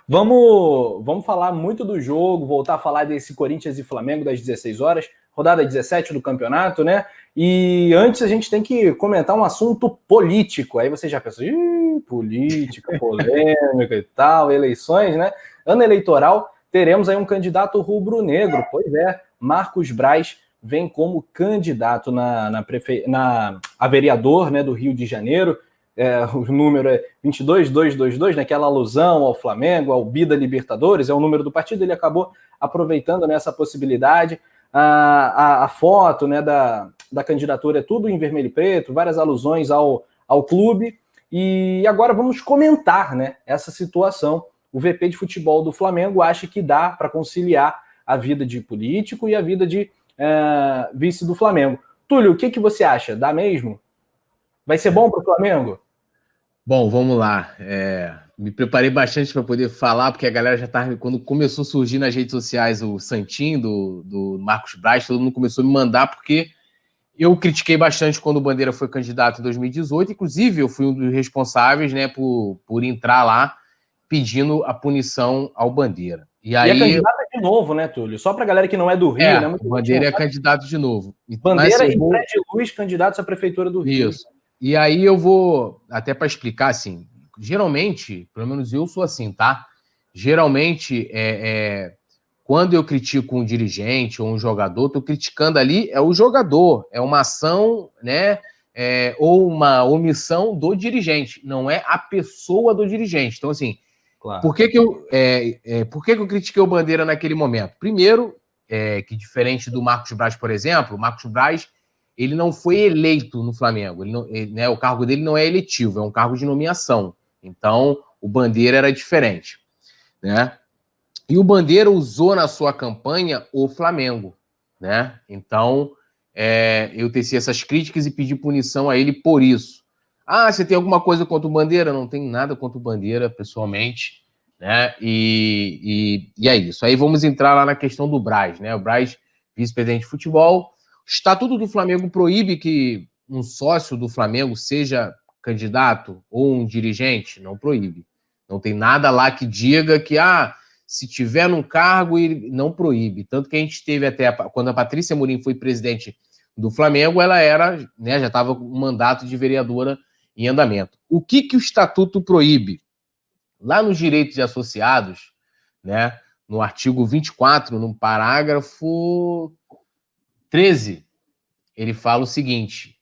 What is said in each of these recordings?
Vamos falar muito do jogo, voltar a falar desse Corinthians e Flamengo das 16 horas, rodada 17 do campeonato, né? E antes a gente tem que comentar um assunto político. Aí você já pensou, política, polêmica e tal, eleições, né? Ano eleitoral, teremos aí um candidato rubro-negro. Pois é, Marcos Braz vem como candidato a vereador, né, do Rio de Janeiro. O número é 22222, né, aquela alusão ao Flamengo, ao Bida Libertadores, é o número do partido. Ele acabou aproveitando nessa possibilidade. A foto, né, da candidatura é tudo em vermelho e preto, várias alusões ao clube. E agora vamos comentar, né, essa situação. O VP de futebol do Flamengo acha que dá para conciliar a vida de político e a vida de vice do Flamengo. Túlio, o que você acha? Dá mesmo? Vai ser bom para o Flamengo? Bom, vamos lá. Me preparei bastante para poder falar, porque a galera já estava. Quando começou a surgir nas redes sociais o Santinho do Marcos Braz, todo mundo começou a me mandar, porque eu critiquei bastante quando o Bandeira foi candidato em 2018. Inclusive, eu fui um dos responsáveis, né, por entrar lá pedindo a punição ao Bandeira. E é candidato de novo, né, Túlio? Só para a galera que não é do Rio, né? O Bandeira é candidato de novo. Bandeira e Fred Luz, candidatos à Prefeitura do Rio. Isso. E aí eu vou, até para explicar, assim, geralmente, pelo menos eu sou assim, tá? Geralmente, quando eu critico um dirigente ou um jogador, tô criticando ali o jogador, é uma ação, né, ou uma omissão do dirigente, não é a pessoa do dirigente. Então, assim, claro. Por que eu critiquei o Bandeira naquele momento? Primeiro, que diferente do Marcos Braz, por exemplo, o Marcos Braz, ele não foi eleito no Flamengo. Né, o cargo dele não é eletivo, é um cargo de nomeação. Então, o Bandeira era diferente. Né? E o Bandeira usou na sua campanha o Flamengo. Né? Então, eu teci essas críticas e pedi punição a ele por isso. Ah, você tem alguma coisa contra o Bandeira? Não tenho nada contra o Bandeira, pessoalmente. Né? E é isso. Aí vamos entrar lá na questão do Braz. Né? O Braz, vice-presidente de futebol. O Estatuto do Flamengo proíbe que um sócio do Flamengo seja candidato ou um dirigente? Não proíbe. Não tem nada lá que diga que, se tiver num cargo, ele não proíbe. Tanto que a gente teve até, quando a Patrícia Amorim foi presidente do Flamengo, ela era, né, já estava com um mandato de vereadora em andamento. O que o Estatuto proíbe? Lá nos direitos de associados, né, no artigo 24, no parágrafo 13, ele fala o seguinte,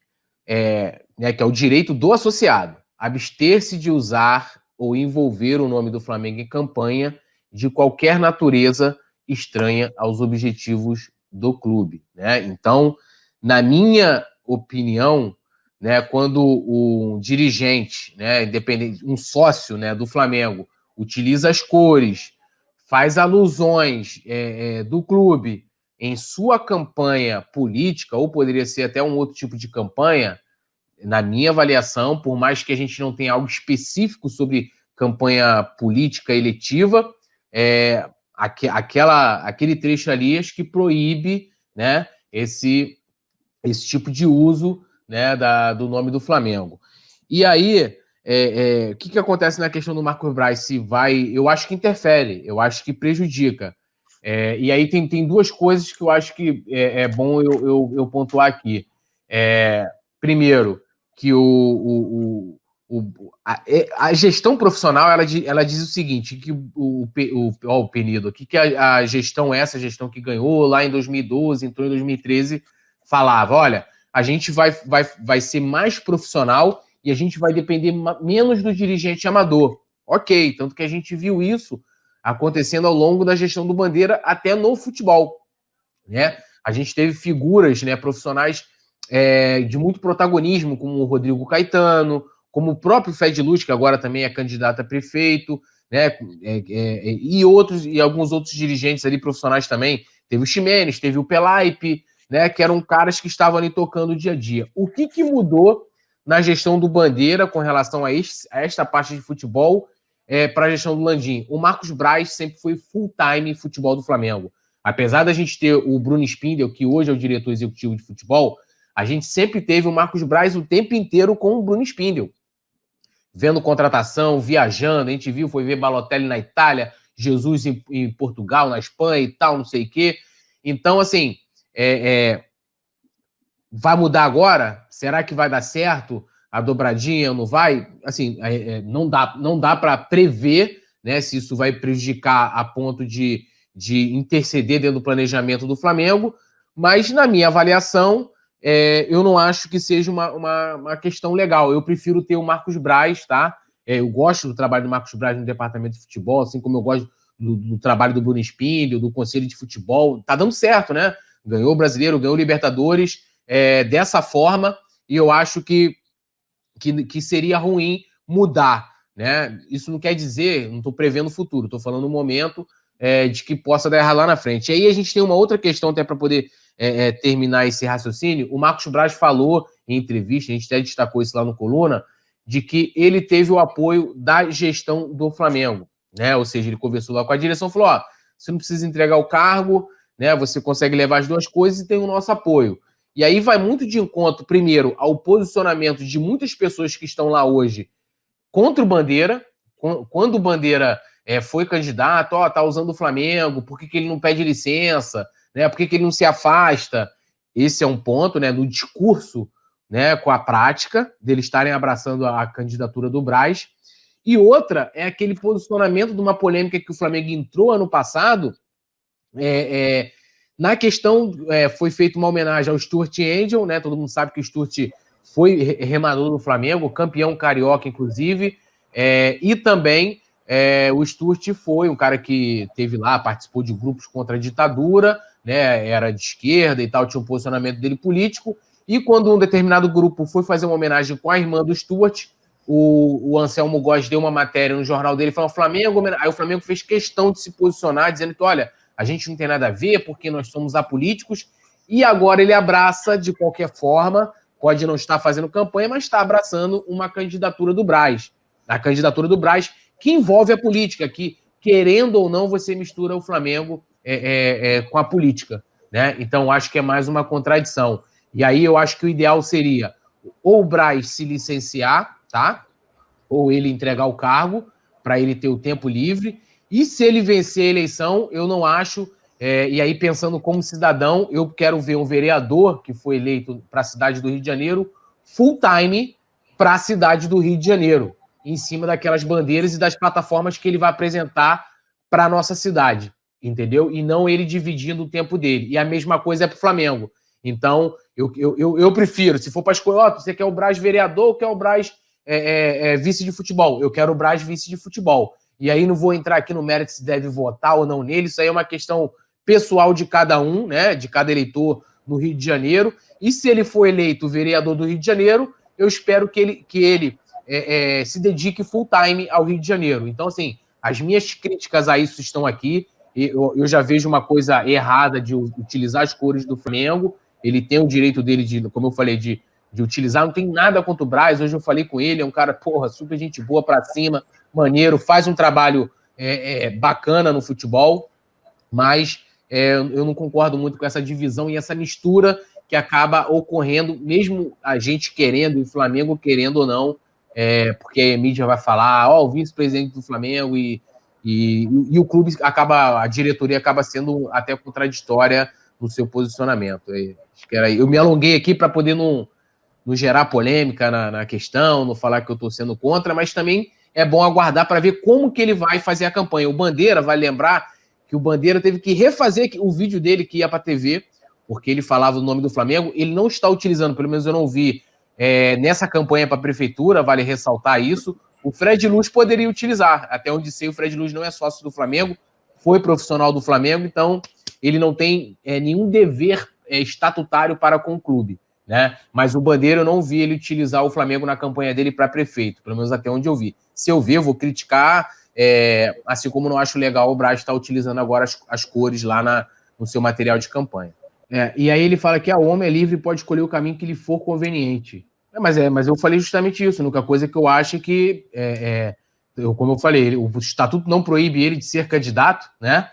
né, que é o direito do associado, abster-se de usar ou envolver o nome do Flamengo em campanha de qualquer natureza estranha aos objetivos do clube. Né? Então, na minha opinião, né, quando um dirigente, né, independente, um sócio, né, do Flamengo, utiliza as cores, faz alusões do clube em sua campanha política, ou poderia ser até um outro tipo de campanha, na minha avaliação, por mais que a gente não tenha algo específico sobre campanha política eletiva, aquele trecho ali acho que proíbe, né, esse tipo de uso, né, do nome do Flamengo. E aí, o que acontece na questão do Marcos Braz? Eu acho que interfere, eu acho que prejudica. E aí tem duas coisas que eu acho que é bom eu pontuar aqui. Primeiro, que a gestão profissional, ela diz o seguinte, que o Penido aqui, que a gestão, essa gestão que ganhou lá em 2012, entrou em 2013, falava, olha, a gente vai ser mais profissional e a gente vai depender menos do dirigente amador. Ok, tanto que a gente viu isso acontecendo ao longo da gestão do Bandeira, até no futebol. Né? A gente teve figuras, né, profissionais de muito protagonismo, como o Rodrigo Caetano, como o próprio Fred Luz, que agora também é candidato a prefeito, né, e alguns outros dirigentes ali profissionais também. Teve o Ximenes, teve o Pelaipe, né, que eram caras que estavam ali tocando o dia a dia. O que mudou na gestão do Bandeira com relação a esta parte de futebol para a gestão do Landim? O Marcos Braz sempre foi full-time futebol do Flamengo. Apesar da gente ter o Bruno Spindel, que hoje é o diretor executivo de futebol, a gente sempre teve o Marcos Braz o tempo inteiro com o Bruno Spindel, vendo contratação, viajando, a gente viu, foi ver Balotelli na Itália, Jesus em Portugal, na Espanha e tal, não sei o quê. Então, assim, vai mudar agora? Será que vai dar certo a dobradinha ou não vai? Assim, não dá para prever, né, se isso vai prejudicar a ponto de interceder dentro do planejamento do Flamengo, mas na minha avaliação, eu não acho que seja uma questão legal. Eu prefiro ter o Marcos Braz, tá? Eu gosto do trabalho do Marcos Braz no departamento de futebol, assim como eu gosto do trabalho do Bruno Spindel, do Conselho de Futebol. Tá dando certo, né? Ganhou o Brasileiro, ganhou o Libertadores dessa forma, e eu acho que seria ruim mudar, né? Isso não quer dizer, não estou prevendo o futuro, estou falando no momento de que possa dar errado lá na frente. E aí a gente tem uma outra questão até para poder terminar esse raciocínio. O Marcos Braz falou em entrevista, a gente até destacou isso lá no Coluna, de que ele teve o apoio da gestão do Flamengo, né? Ou seja, ele conversou lá com a direção e falou: ó, você não precisa entregar o cargo, né? Você consegue levar as duas coisas e tem o nosso apoio. E aí vai muito de encontro, primeiro, ao posicionamento de muitas pessoas que estão lá hoje contra o Bandeira, quando o Bandeira foi candidato, tá usando o Flamengo, por que ele não pede licença, né? Por que ele não se afasta? Esse é um ponto, né, do discurso, né, com a prática, deles estarem abraçando a candidatura do Braz. E outra é aquele posicionamento de uma polêmica que o Flamengo entrou ano passado, na questão, foi feita uma homenagem ao Stuart Angel, né? Todo mundo sabe que o Stuart foi remador do Flamengo, campeão carioca, inclusive, e também o Stuart foi um cara que teve lá, participou de grupos contra a ditadura, né? Era de esquerda e tal, tinha um posicionamento dele político, e quando um determinado grupo foi fazer uma homenagem com a irmã do Stuart, o Anselmo Góes deu uma matéria no jornal dele, falou: Flamengo, aí o Flamengo fez questão de se posicionar, dizendo que, olha, a gente não tem nada a ver, porque nós somos apolíticos, e agora ele abraça de qualquer forma, pode não estar fazendo campanha, mas está abraçando uma candidatura do Braz. A candidatura do Braz, que envolve a política, que, querendo ou não, você mistura o Flamengo com a política, né? Então, acho que é mais uma contradição. E aí eu acho que o ideal seria ou o Braz se licenciar, tá? Ou ele entregar o cargo, para ele ter o tempo livre. E se ele vencer a eleição, eu não acho, e aí pensando como cidadão, eu quero ver um vereador que foi eleito para a cidade do Rio de Janeiro, full time para a cidade do Rio de Janeiro, em cima daquelas bandeiras e das plataformas que ele vai apresentar para a nossa cidade, entendeu? E não ele dividindo o tempo dele. E a mesma coisa é para o Flamengo. Então, eu prefiro, se for para escolher, você quer o Braz vereador ou quer o Braz vice de futebol? Eu quero o Braz vice de futebol. E aí não vou entrar aqui no mérito se deve votar ou não nele, isso aí é uma questão pessoal de cada um, né, de cada eleitor no Rio de Janeiro, e se ele for eleito vereador do Rio de Janeiro, eu espero que ele se dedique full time ao Rio de Janeiro. Então, assim, as minhas críticas a isso estão aqui, eu já vejo uma coisa errada de utilizar as cores do Flamengo, ele tem o direito dele, como eu falei, de utilizar, não tem nada contra o Braz, hoje eu falei com ele, é um cara, porra, super gente boa pra cima, maneiro, faz um trabalho bacana no futebol, mas eu não concordo muito com essa divisão e essa mistura que acaba ocorrendo, mesmo a gente querendo, e o Flamengo querendo ou não, porque a mídia vai falar, o vice-presidente do Flamengo e o clube a diretoria acaba sendo até contraditória no seu posicionamento. Acho que eu me alonguei aqui para poder não gerar polêmica na questão, não falar que eu estou sendo contra, mas também é bom aguardar para ver como que ele vai fazer a campanha. O Bandeira, vai lembrar que o Bandeira teve que refazer o vídeo dele que ia para a TV, porque ele falava o nome do Flamengo, ele não está utilizando, pelo menos eu não vi, nessa campanha para a prefeitura, vale ressaltar isso. O Fred Luz poderia utilizar, até onde sei, o Fred Luz não é sócio do Flamengo, foi profissional do Flamengo, então ele não tem nenhum dever estatutário para com o clube, né? Mas o Bandeira, eu não vi ele utilizar o Flamengo na campanha dele para prefeito, pelo menos até onde eu vi. Se eu ver, eu vou criticar, assim como não acho legal o Braz estar utilizando agora as cores lá no seu material de campanha. E aí ele fala que o homem é livre e pode escolher o caminho que lhe for conveniente. Mas eu falei justamente isso, a única coisa que eu acho é que, como eu falei, o estatuto não proíbe ele de ser candidato, né?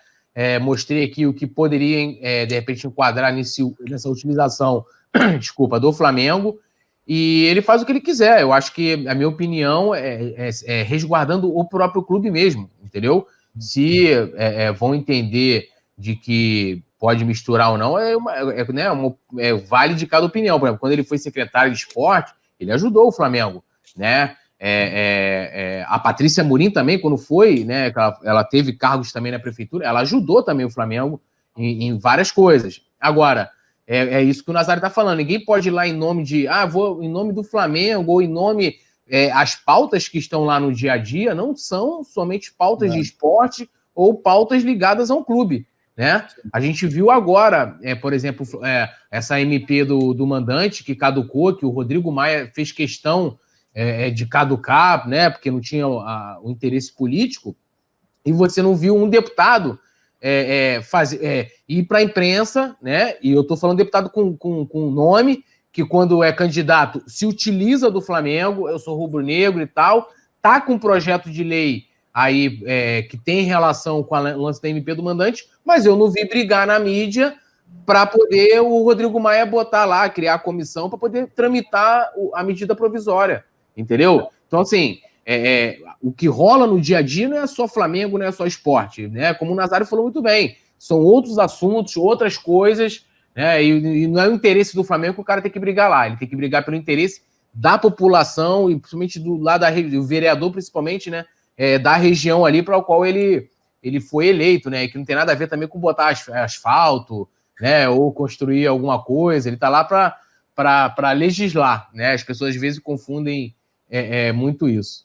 Mostrei aqui o que poderia, de repente, enquadrar nessa utilização, desculpa, do Flamengo, e ele faz o que ele quiser. Eu acho que, a minha opinião, é resguardando o próprio clube mesmo, entendeu? Se vão entender de que pode misturar ou não, vale de cada opinião. Por exemplo, quando ele foi secretário de esporte, ele ajudou o Flamengo, né? A Patrícia Amorim também, quando foi, né? Ela teve cargos também na prefeitura, ela ajudou também o Flamengo em várias coisas. Agora, é isso que o Nazário está falando. Ninguém pode ir lá em nome de, vou em nome do Flamengo, ou em nome. As pautas que estão lá no dia a dia não são somente pautas de esporte ou pautas ligadas a um clube, né? A gente viu agora, por exemplo, essa MP do mandante que caducou, que o Rodrigo Maia fez questão de caducar, né? Porque não tinha o interesse político, e você não viu um deputado ir para a imprensa, né? E eu estou falando deputado com nome, que quando é candidato se utiliza do Flamengo, eu sou rubro-negro e tal, tá com um projeto de lei aí que tem relação com o lance da MP do mandante, mas eu não vi brigar na mídia para poder o Rodrigo Maia botar lá, criar a comissão para poder tramitar a medida provisória, entendeu? Então, assim, o que rola no dia a dia não é só Flamengo, não é só esporte, né? Como o Nazário falou muito bem, são outros assuntos, outras coisas, né? E não é o interesse do Flamengo que o cara tem que brigar lá, ele tem que brigar pelo interesse da população e principalmente do lado do vereador, principalmente, né? Da região ali para o qual ele foi eleito, né? Que não tem nada a ver também com botar asfalto, né? Ou construir alguma coisa. Ele está lá para legislar, né? As pessoas às vezes confundem muito isso.